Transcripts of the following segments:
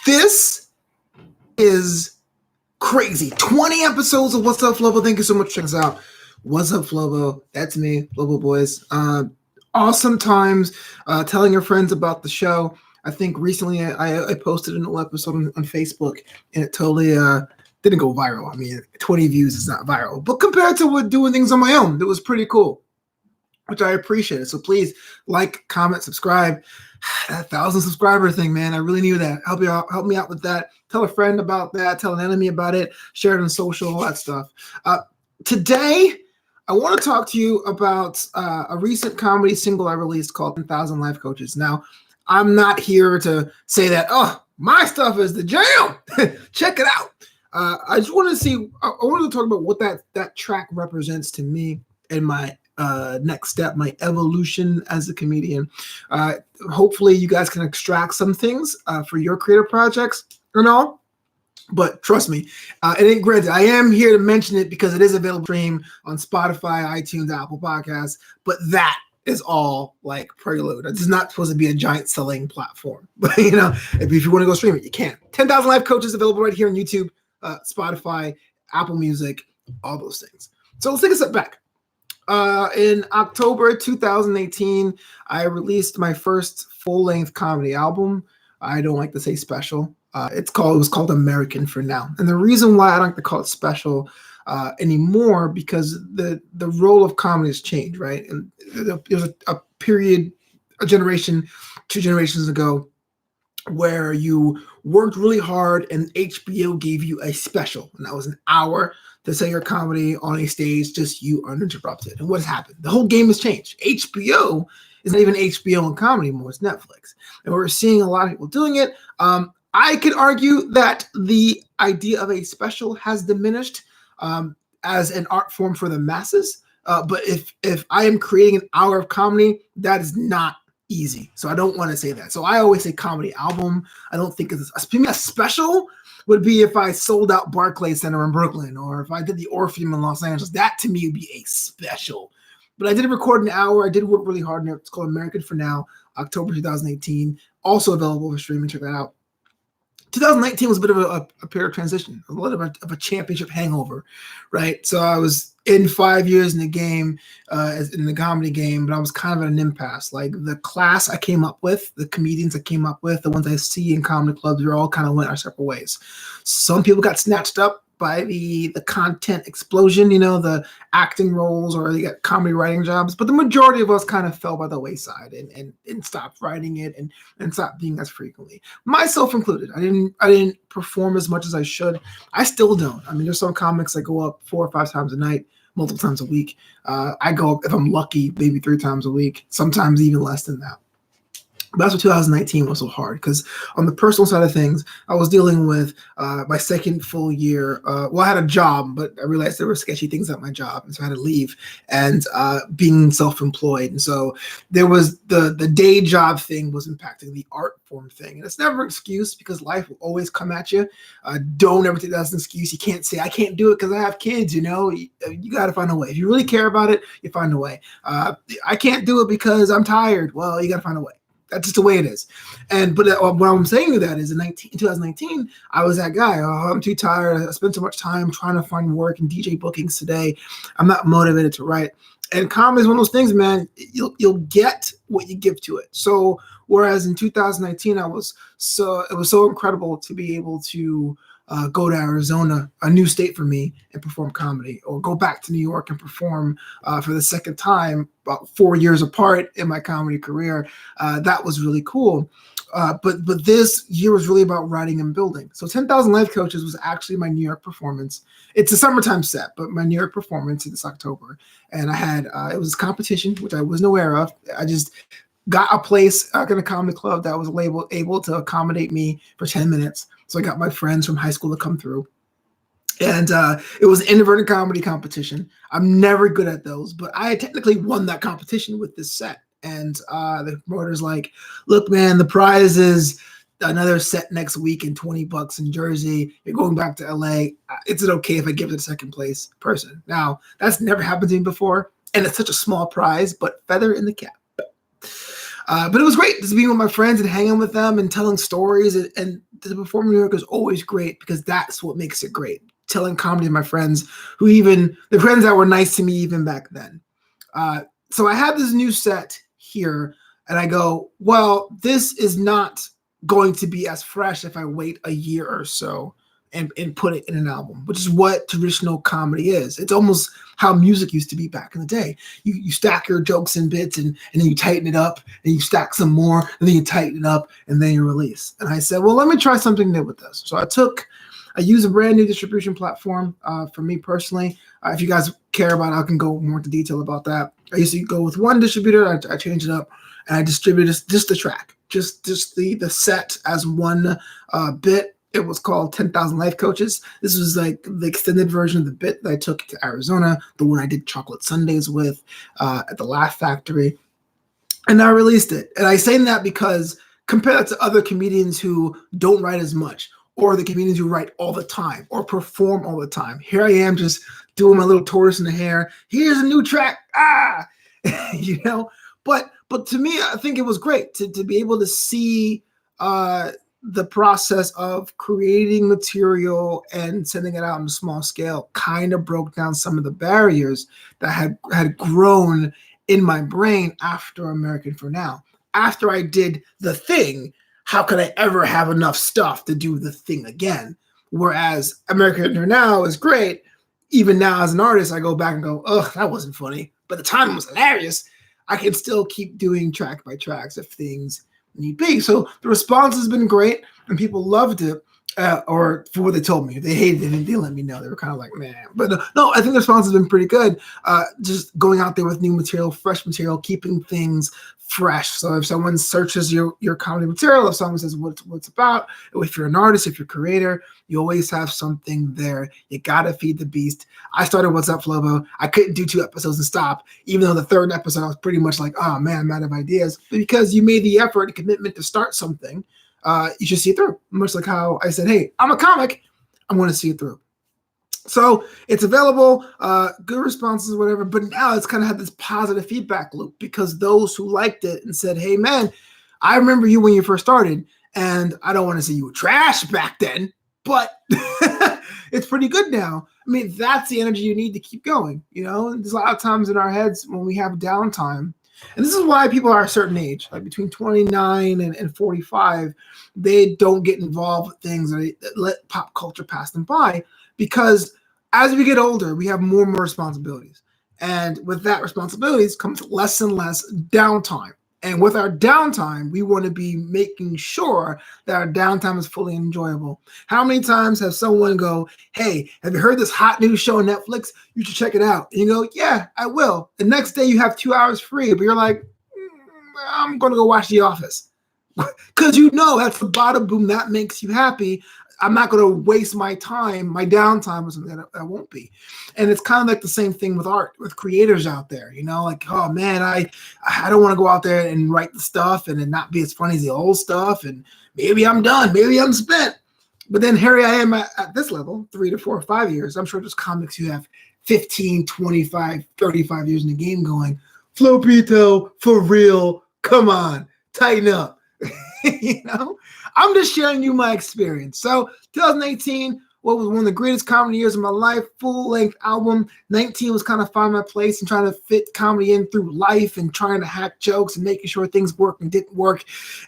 This is crazy. 20 episodes of What's Up, Flobo. Thank you so much for checking us out. What's up, Flobo? That's me, Flobo Boys. Awesome times telling your friends about the show. I think recently I posted an old episode on Facebook, and it totally didn't go viral. I mean, 20 views is not viral, but compared to what doing things on my own, it was pretty cool, which I appreciate. So please like, comment, subscribe. That 1,000 subscriber thing, man, I really need that. Help me out with that. Tell a friend about that. Tell an enemy about it. Share it on social, all that stuff. Today, I want to talk to you about a recent comedy single I released called 10,000 Life Coaches. Now, I'm not here to say that, oh, my stuff is the jam. Check it out. I just want to see, I wanted to talk about what that track represents to me and my next step, my evolution as a comedian. Hopefully you guys can extract some things for your creative projects and all. But trust me, it ain't granted. I am here to mention it because it is available to stream on Spotify, iTunes, Apple Podcasts. But that is all like prelude. It's not supposed to be a giant selling platform. But if you want to go stream it, you can. 10,000 Life Coaches available right here on YouTube, Spotify, Apple Music, all those things. So let's take a step back. In October 2018, I released my first full-length comedy album. I don't like to say special. It was called American for now. And the reason why I don't like to call it special anymore, because the role of comedy has changed, right? And there was a period, a generation, 2 generations ago, where you worked really hard and HBO gave you a special, and that was an hour to say your comedy on a stage, just you uninterrupted. And what has happened? The whole game has changed. HBO is not even HBO and comedy anymore, it's Netflix. And we're seeing a lot of people doing it. I could argue that the idea of a special has diminished as an art form for the masses. But if I am creating an hour of comedy, that is not easy. So I don't want to say that. So I always say comedy album. I don't think it's a special would be if I sold out Barclays Center in Brooklyn, or if I did the Orpheum in Los Angeles. That to me would be a special. But I did record an hour. I did work really hard. It's called American for Now, October 2018. Also available for streaming. Check that out. 2019 was a bit of a period of transition, a little bit of a championship hangover, right? So I was in 5 years in the game, in the comedy game, but I was kind of at an impasse. Like the class I came up with, the comedians I came up with, the ones I see in comedy clubs, we all kind of went our separate ways. Some people got snatched up by the content explosion, the acting roles, or they got comedy writing jobs. But the majority of us kind of fell by the wayside and stopped writing it and stopped being as frequently. Myself included. I didn't perform as much as I should. I still don't. I mean, there's some comics that go up 4 or 5 times a night, multiple times a week. I go up, if I'm lucky, maybe 3 times a week, sometimes even less than that. But that's what 2019 was so hard, because on the personal side of things, I was dealing with my second full year. Well, I had a job, but I realized there were sketchy things at my job, and so I had to leave, and being self-employed. And so there was the day job thing was impacting the art form thing. And it's never an excuse, because life will always come at you. Don't ever take that as an excuse. You can't say, I can't do it because I have kids, You got to find a way. If you really care about it, you find a way. I can't do it because I'm tired. Well, you got to find a way. That's just the way it is. But what I'm saying to that is in 2019, I was that guy. Oh, I'm too tired. I spent so much time trying to find work and DJ bookings today. I'm not motivated to write. And comedy is one of those things, man. You'll get what you give to it. So whereas in 2019, it was so incredible to be able to go to Arizona, a new state for me, and perform comedy, or go back to New York and perform for the second time, about 4 years apart in my comedy career. That was really cool. But this year was really about writing and building. So 10,000 Life Coaches was actually my New York performance. It's a summertime set, but my New York performance this October. And I had, it was a competition, which I wasn't aware of. I just got a place in a comedy club that was able to accommodate me for 10 minutes. So I got my friends from high school to come through. And it was an inverted comedy competition. I'm never good at those, but I technically won that competition with this set. And the promoter's like, look, man, the prize is another set next week and $20 in Jersey. You're going back to LA. Is it okay if I give it to the second place person? Now, that's never happened to me before. And it's such a small prize, but feather in the cap. But it was great just being with my friends and hanging with them and telling stories. And to perform in New York is always great because that's what makes it great. Telling comedy to my friends, the friends that were nice to me even back then. So I have this new set here, and I go, well, this is not going to be as fresh if I wait a year or so and put it in an album, which is what traditional comedy is. It's almost how music used to be back in the day. You stack your jokes and bits, and then you tighten it up, and you stack some more, and then you tighten it up, and then you release. And I said, well, let me try something new with this. So I use a brand new distribution platform for me personally. If you guys care about it, I can go more into detail about that. I used to go with one distributor. I changed it up, and I distributed just the track, just the set as one bit. It was called 10,000 Life Coaches. This was like the extended version of the bit that I took to Arizona, the one I did Chocolate Sundays with at the Laugh Factory. And I released it. And I say that because compared to other comedians who don't write as much, or the comedians who write all the time or perform all the time, here I am just doing my little tortoise in the hair. Here's a new track. You know? But to me, I think it was great to be able to see the process of creating material and sending it out on a small scale kind of broke down some of the barriers that had grown in my brain after American for Now. After I did The Thing, how could I ever have enough stuff to do The Thing again? Whereas American for Now is great. Even now as an artist, I go back and go, oh, that wasn't funny. But at the time it was hilarious. I can still keep doing track by tracks if things need be. So the response has been great, and people loved it, or for what they told me. If they hated it, they didn't let me know. They were kind of like, man. But no, I think the response has been pretty good. Just going out there with new material, fresh material, keeping things fresh. So if someone searches your comedy material, if someone says what's about, if you're an artist, if you're a creator, you always have something there. You gotta feed the beast. I started Wassup Flobo. I couldn't do 2 episodes and stop, even though the 3rd episode I was pretty much like, oh man, I'm out of ideas. But because you made the effort and commitment to start something, you should see it through. Much like how I said, hey, I'm a comic, I'm going to see it through. So it's available, good responses, whatever. But now it's kind of had this positive feedback loop because those who liked it and said, hey, man, I remember you when you first started, and I don't want to say you were trash back then, but it's pretty good now. I mean, that's the energy you need to keep going. You know, there's a lot of times in our heads when we have downtime. And this is why people are a certain age, like between 29 and 45, they don't get involved with things that let pop culture pass them by. Because as we get older, we have more and more responsibilities. And with that responsibilities comes less and less downtime. And with our downtime, we want to be making sure that our downtime is fully enjoyable. How many times have someone go, hey, have you heard this hot new show on Netflix? You should check it out. And you go, yeah, I will. The next day you have 2 hours free, but you're like, I'm going to go watch The Office. Because you know that's the bada boom that makes you happy. I'm not going to waste my time, my downtime with something that I won't be. And it's kind of like the same thing with art, with creators out there, you know, like, oh man, I don't want to go out there and write the stuff and it not be as funny as the old stuff. And maybe I'm done, maybe I'm spent. But then here I am at this level, 3 to 4 or 5 years. I'm sure there's comics who have 15, 25, 35 years in the game going, Flopito, for real, come on, tighten up. You know, I'm just sharing you my experience. So 2018, what was one of the greatest comedy years of my life, full-length album. 19 was kind of finding my place and trying to fit comedy in through life and trying to hack jokes and making sure things worked and didn't work.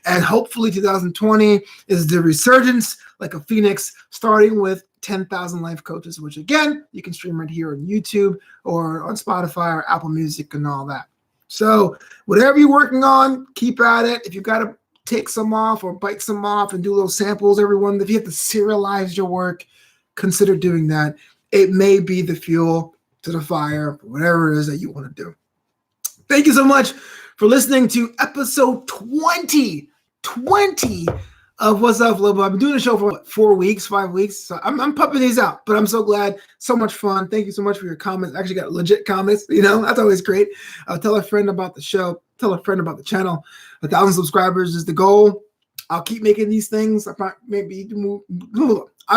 And hopefully 2020 is the resurgence like a phoenix, starting with 10,000 Life Coaches, which again, you can stream right here on YouTube or on Spotify or Apple Music and all that. So whatever you're working on, keep at it. If you got to take some off or bite some off and do little samples, everyone, if you have to serialize your work, consider doing that. It may be the fuel to the fire, whatever it is that you want to do. Thank you so much for listening to episode 20 of Wassup Flobo. I've been doing the show for 4 weeks, 5 weeks. So I'm pumping these out, but I'm so glad. So much fun. Thank you so much for your comments. I actually got legit comments, you know, that's always great. Tell a friend about the show. Tell a friend about the channel. 1,000 subscribers is the goal. I'll keep making these things. I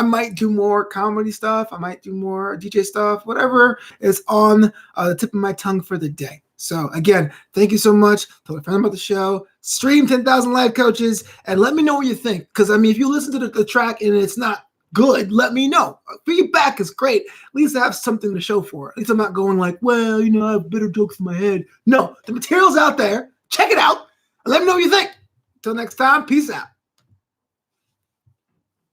might do more comedy stuff. I might do more DJ stuff, whatever is on the tip of my tongue for the day. So again, thank you so much. Tell a friend about the show. Stream 10,000 Life Coaches and let me know what you think. Because I mean, if you listen to the track and it's not good, let me know. Feedback is great. At least I have something to show for it. At least I'm not going like, well, I have better jokes in my head. No, the material's out there. Check it out. And let me know what you think. Until next time, peace out.